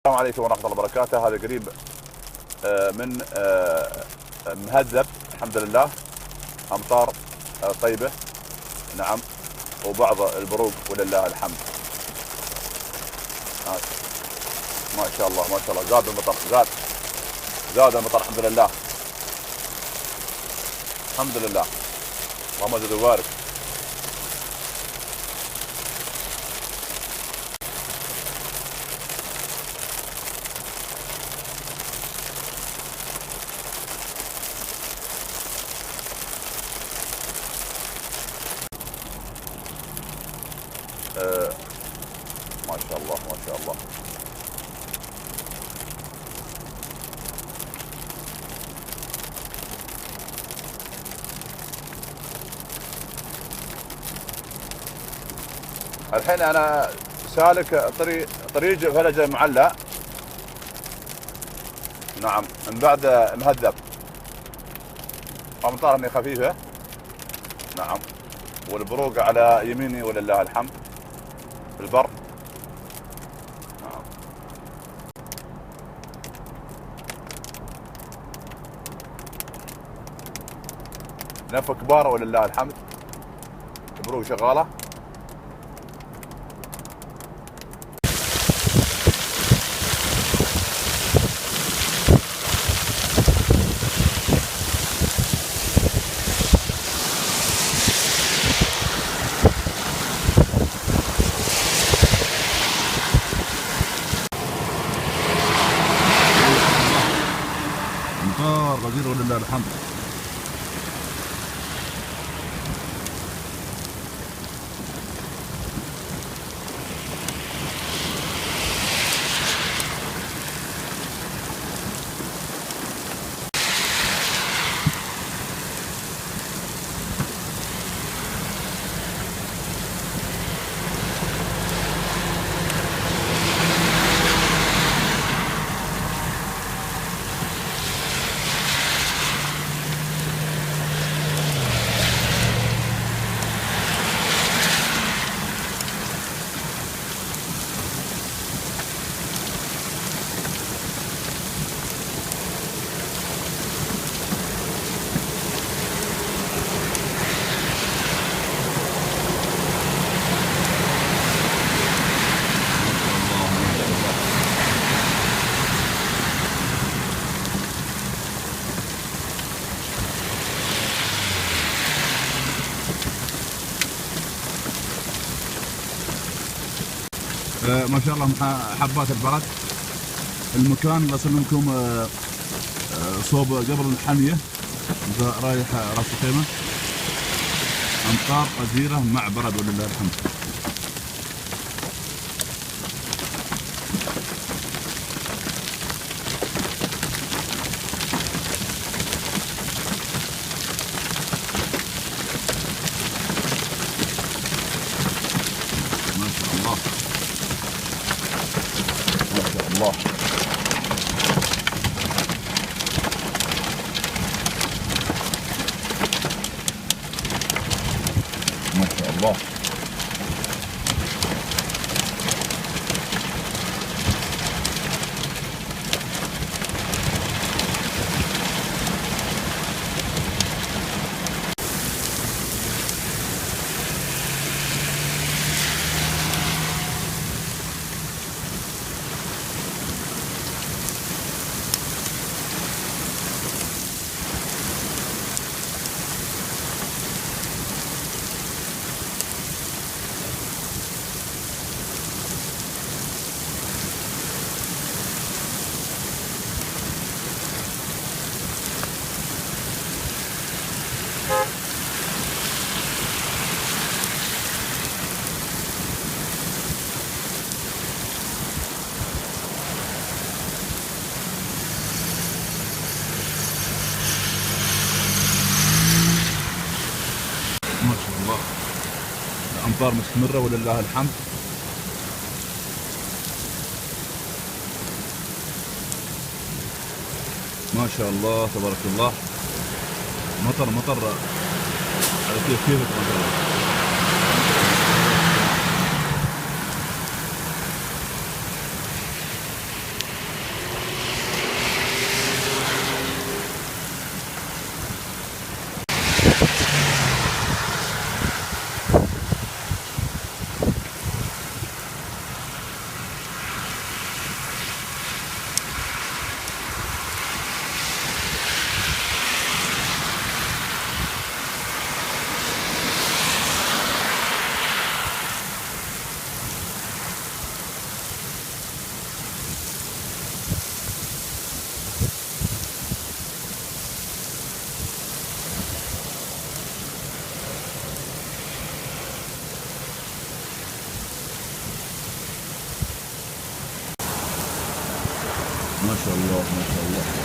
السلام عليكم ورحمة الله وبركاته. هذا قريب من مهذب الحمد لله. أمطار طيبة نعم، وبعض البروق ولله الحمد. ما شاء الله ما شاء الله، زاد المطر، زاد المطر الحمد لله الحمد لله. اللهم زد وبارك. ما شاء الله ما شاء الله. الحين انا سالك طريق فلجة معلى نعم، من بعد مهذب. امطار هني خفيفة نعم، والبروق على يميني ولله الحمد في البر نعم. نفق كبار ولله الحمد، البروق شغالة. امطار غزيرة ولله الحمد. ما شاء الله حبات البرد. المكان بصل لكم صوب قبر الحمية رايح راس الخيمة. امطار غزيرة مع برد ولله الحمد. ما شاء الله ما شاء الله. ما شاء الله. ما شاء الله الأمطار مستمرة ولله الحمد. ما شاء الله تبارك الله. مطر على كيفك مطر. ما شاء الله ما شاء الله.